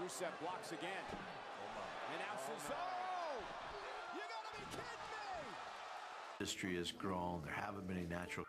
Rusev blocks again. And now Cesaro! You gotta be kidding me! History has grown. There haven't been any natural.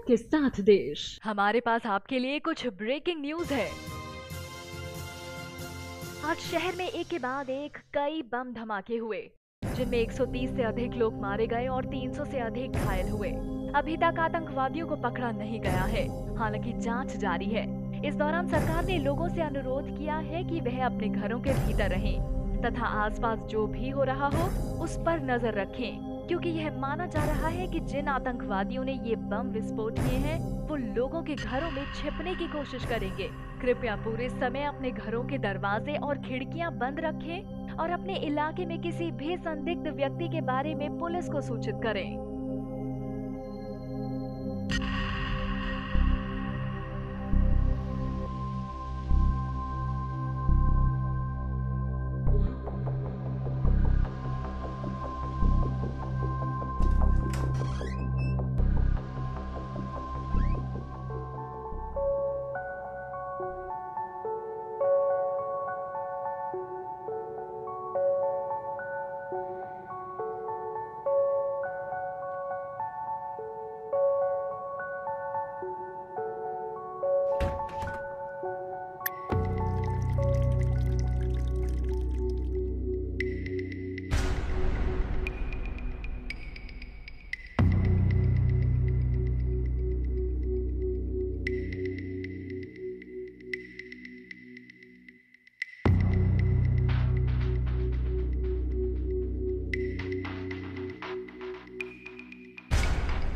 के साथ देश। हमारे पास आपके लिए कुछ ब्रेकिंग न्यूज है। आज शहर में एक के बाद एक कई बम धमाके हुए, जिनमें 130 से अधिक लोग मारे गए और 300 से अधिक घायल हुए। अभी तक आतंकवादियों को पकड़ा नहीं गया है, हालांकि जांच जारी है। इस दौरान सरकार ने लोगों से अनुरोध किया है कि वह अपने घरों के भीतर रहें तथा आसपास जो भी हो रहा हो उस पर नजर रखें, क्योंकि यह माना जा रहा है कि जिन आतंकवादियों ने ये बम विस्फोट किए हैं वो लोगों के घरों में छिपने की कोशिश करेंगे। कृपया पूरे समय अपने घरों के दरवाजे और खिड़कियां बंद रखें और अपने इलाके में किसी भी संदिग्ध व्यक्ति के बारे में पुलिस को सूचित करें।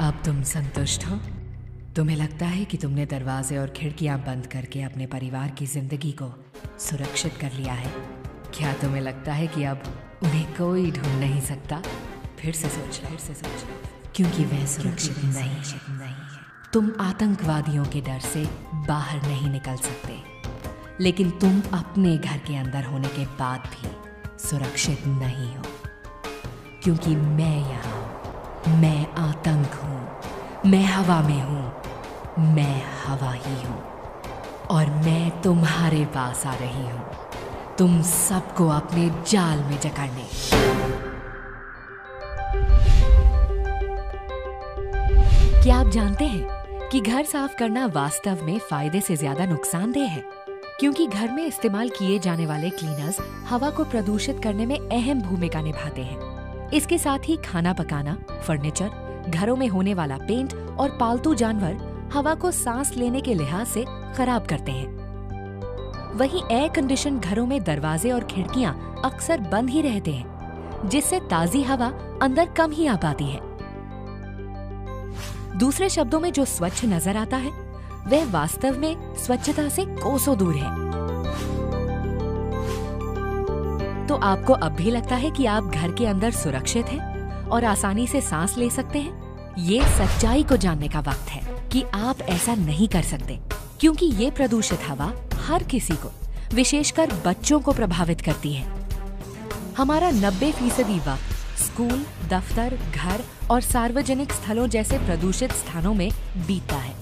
अब तुम संतुष्ट हो? तुम्हें लगता है कि तुमने दरवाजे और खिड़कियां बंद करके अपने परिवार की जिंदगी को सुरक्षित कर लिया है? क्या तुम्हें लगता है कि अब उन्हें कोई ढूंढ नहीं सकता? फिर से सोच लो, क्योंकि वह सुरक्षित नहीं है। तुम आतंकवादियों के डर से बाहर नहीं निकल सकते, लेकिन तुम अपने घर के अंदर होने के बाद भी सुरक्षित नहीं हो, क्योंकि मैं यहाँ हूँ। मैं आतंक हूँ, मैं हवा में हूँ, मैं हवा ही हूँ और मैं तुम्हारे पास आ रही हूँ, तुम सबको अपने जाल में जकड़ने। क्या आप जानते हैं कि घर साफ करना वास्तव में फायदे से ज्यादा नुकसानदेह है? क्योंकि घर में इस्तेमाल किए जाने वाले क्लीनर्स हवा को प्रदूषित करने में अहम भूमिका निभाते हैं। इसके साथ ही खाना पकाना, फर्नीचर, घरों में होने वाला पेंट और पालतू जानवर हवा को सांस लेने के लिहाज से खराब करते हैं। वहीं एयर कंडीशन घरों में दरवाजे और खिड़कियां अक्सर बंद ही रहते हैं, जिससे ताजी हवा अंदर कम ही आ पाती है। दूसरे शब्दों में जो स्वच्छ नजर आता है वह वास्तव में स्वच्छता से कोसों दूर है। तो आपको अब भी लगता है कि आप घर के अंदर सुरक्षित हैं और आसानी से सांस ले सकते हैं? ये सच्चाई को जानने का वक्त है कि आप ऐसा नहीं कर सकते, क्योंकि ये प्रदूषित हवा हर किसी को, विशेषकर बच्चों को प्रभावित करती है। हमारा 90% वक्त स्कूल, दफ्तर, घर और सार्वजनिक स्थलों जैसे प्रदूषित स्थानों में बीतता है।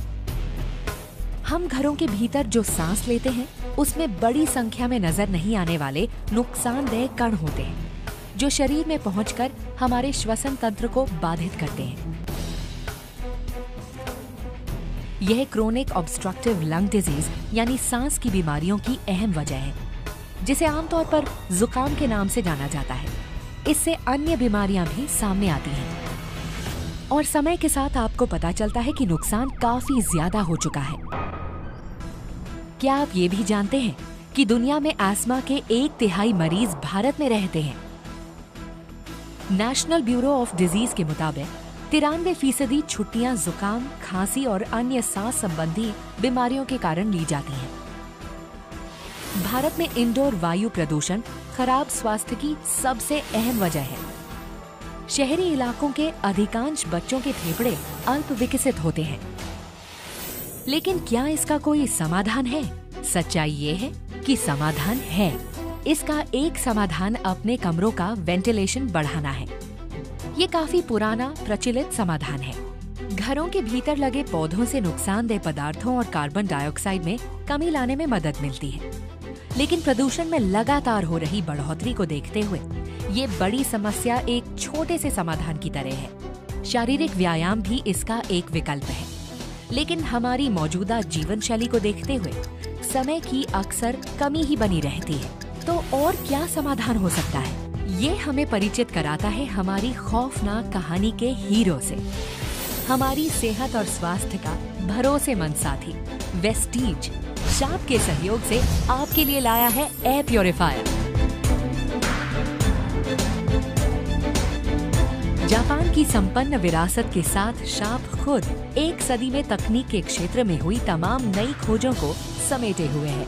हम घरों के भीतर जो सांस लेते हैं उसमें बड़ी संख्या में नजर नहीं आने वाले नुकसानदेह कण होते हैं, जो शरीर में पहुंचकर हमारे श्वसन तंत्र को बाधित करते हैं। यह क्रोनिक ऑब्स्ट्रक्टिव लंग डिजीज यानी सांस की बीमारियों की अहम वजह है, जिसे आमतौर पर जुकाम के नाम से जाना जाता है। इससे अन्य बीमारियां भी सामने आती हैं और समय के साथ आपको पता चलता है कि नुकसान काफी ज्यादा हो चुका है। क्या आप ये भी जानते हैं कि दुनिया में अस्थमा के 1/3 मरीज भारत में रहते हैं? नेशनल ब्यूरो ऑफ डिजीज के मुताबिक 93% छुट्टियां जुकाम, खांसी और अन्य सांस संबंधी बीमारियों के कारण ली जाती हैं। भारत में इंडोर वायु प्रदूषण खराब स्वास्थ्य की सबसे अहम वजह है। शहरी इलाकों के अधिकांश बच्चों के फेफड़े अल्प विकसित होते हैं, लेकिन क्या इसका कोई समाधान है? सच्चाई ये है कि समाधान है। इसका एक समाधान अपने कमरों का वेंटिलेशन बढ़ाना है। ये काफी पुराना प्रचलित समाधान है। घरों के भीतर लगे पौधों से नुकसानदेह पदार्थों और कार्बन डाइऑक्साइड में कमी लाने में मदद मिलती है। लेकिन प्रदूषण में लगातार हो रही बढ़ोतरी को देखते हुए ये बड़ी समस्या एक छोटे से समाधान की तरह है। शारीरिक व्यायाम भी इसका एक विकल्प है, लेकिन हमारी मौजूदा जीवन शैली को देखते हुए समय की अक्सर कमी ही बनी रहती है। तो और क्या समाधान हो सकता है? ये हमें परिचित कराता है हमारी खौफनाक कहानी के हीरो से। हमारी सेहत और स्वास्थ्य का भरोसेमंद साथी वेस्टीज शार्प के सहयोग से आपके लिए लाया है एयर प्योरीफायर। जापान की संपन्न विरासत के साथ शार्प खुद एक सदी में तकनीक के क्षेत्र में हुई तमाम नई खोजों को समेटे हुए है।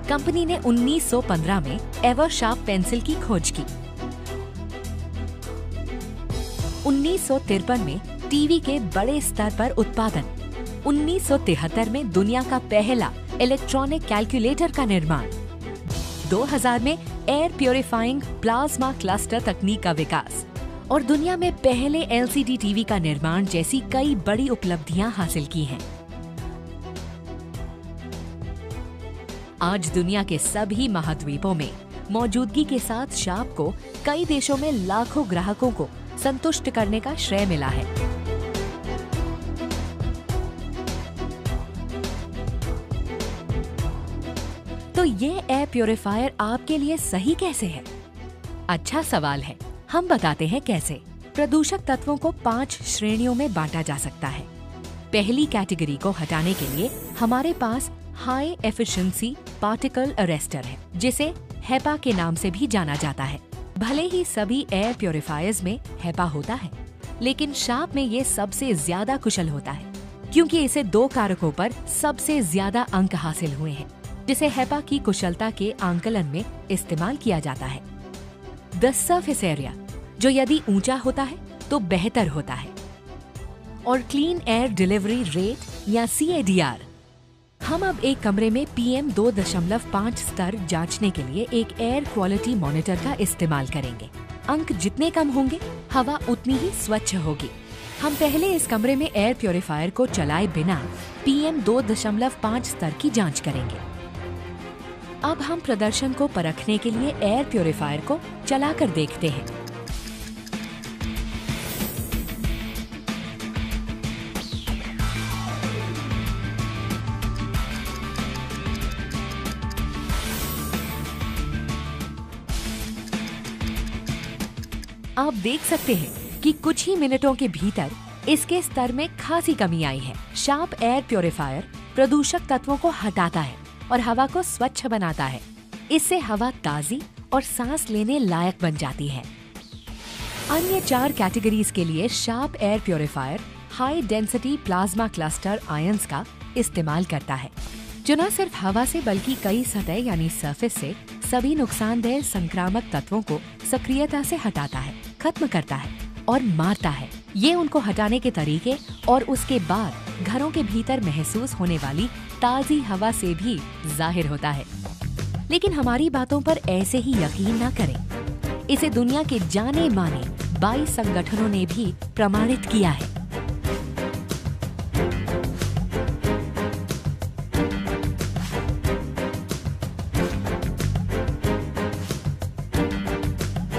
कंपनी ने 1915 में एवर शार्प पेंसिल की खोज की। 1953 में टीवी के बड़े स्तर पर उत्पादन। 1973 में दुनिया का पहला इलेक्ट्रॉनिक कैलकुलेटर का निर्माण। 2000 में एयर प्योरीफाइंग प्लाज्मा क्लस्टर तकनीक का विकास और दुनिया में पहले एलसीडी टीवी का निर्माण जैसी कई बड़ी उपलब्धियां हासिल की हैं। आज दुनिया के सभी महाद्वीपों में मौजूदगी के साथ शार्प को कई देशों में लाखों ग्राहकों को संतुष्ट करने का श्रेय मिला है। तो ये एयर प्योरीफायर आपके लिए सही कैसे है? अच्छा सवाल है, हम बताते हैं कैसे। प्रदूषक तत्वों को 5 श्रेणियों में बांटा जा सकता है। पहली कैटेगरी को हटाने के लिए हमारे पास हाई एफिशिएंसी पार्टिकल अरेस्टर है, जिसे हेपा के नाम से भी जाना जाता है। भले ही सभी एयर प्योरीफायर्स में हेपा होता है, लेकिन शार्प में ये सबसे ज्यादा कुशल होता है, क्योंकि इसे 2 कारकों पर सबसे ज्यादा अंक हासिल हुए हैं, जिसे हेपा की कुशलता के आंकलन में इस्तेमाल किया जाता है। द सरफेस एरिया, जो यदि ऊंचा होता है तो बेहतर होता है, और क्लीन एयर डिलीवरी रेट या CADR। हम अब एक कमरे में PM 2.5 स्तर जांचने के लिए एक एयर क्वालिटी मॉनिटर का इस्तेमाल करेंगे। अंक जितने कम होंगे, हवा उतनी ही स्वच्छ होगी। हम पहले इस कमरे में एयर प्योरीफायर को चलाए बिना PM 2.5 स्तर की जांच करेंगे। अब हम प्रदर्शन को परखने के लिए एयर प्योरीफायर को चलाकर देखते हैं। आप देख सकते हैं कि कुछ ही मिनटों के भीतर इसके स्तर में खासी कमी आई है। शार्प एयर प्योरीफायर प्रदूषक तत्वों को हटाता है और हवा को स्वच्छ बनाता है। इससे हवा ताजी और सांस लेने लायक बन जाती है। अन्य 4 कैटेगरीज के लिए sharp air purifier high density plasma cluster ions का इस्तेमाल करता है, जो न सिर्फ हवा से बल्कि कई सतह यानी सरफेस से सभी नुकसानदेह संक्रामक तत्वों को सक्रियता से हटाता है, खत्म करता है और मारता है। ये उनको हटाने के तरीके और उसके बाद घरों के भीतर महसूस होने वाली ताजी हवा से भी जाहिर होता है। लेकिन हमारी बातों पर ऐसे ही यकीन न करें। इसे दुनिया के जाने माने 22 संगठनों ने भी प्रमाणित किया है।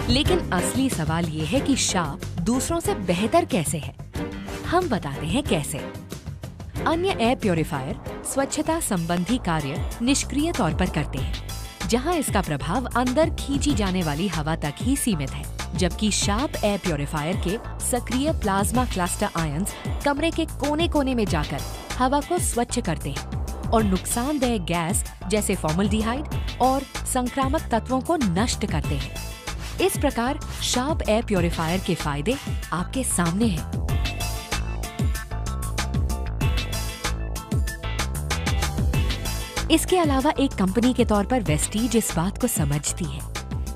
लेकिन असली सवाल ये है कि शार्प दूसरों से बेहतर कैसे है। हम बताते हैं कैसे। अन्य एयर प्योरीफायर स्वच्छता संबंधी कार्य निष्क्रिय तौर पर करते हैं, जहां इसका प्रभाव अंदर खींची जाने वाली हवा तक ही सीमित है, जबकि शार्प एयर प्योरीफायर के सक्रिय प्लाज्मा क्लस्टर आयंस कमरे के कोने कोने में जाकर हवा को स्वच्छ करते हैं और नुकसानदेह गैस जैसे फॉर्मल्डिहाइड और संक्रामक तत्वों को नष्ट करते हैं। इस प्रकार शार्प एयर प्योरीफायर के फायदे आपके सामने हैं। इसके अलावा एक कंपनी के तौर पर वेस्टीज इस बात को समझती है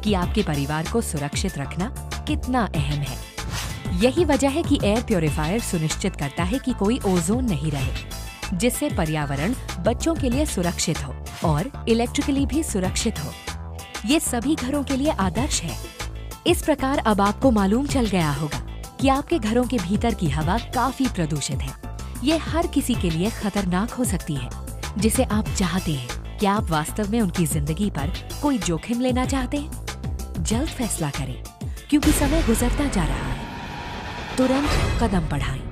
कि आपके परिवार को सुरक्षित रखना कितना अहम है। यही वजह है कि एयर प्योरीफायर सुनिश्चित करता है कि कोई ओजोन नहीं रहे, जिससे पर्यावरण बच्चों के लिए सुरक्षित हो और इलेक्ट्रिकली भी सुरक्षित हो। ये सभी घरों के लिए आदर्श है। इस प्रकार अब आपको मालूम चल गया होगा कि आपके घरों के भीतर की हवा काफी प्रदूषित है। ये हर किसी के लिए खतरनाक हो सकती है। जिसे आप चाहते हैं, क्या आप वास्तव में उनकी जिंदगी पर कोई जोखिम लेना चाहते हैं? जल्द फैसला करें, क्योंकि समय गुजरता जा रहा है। तुरंत कदम बढ़ाएं।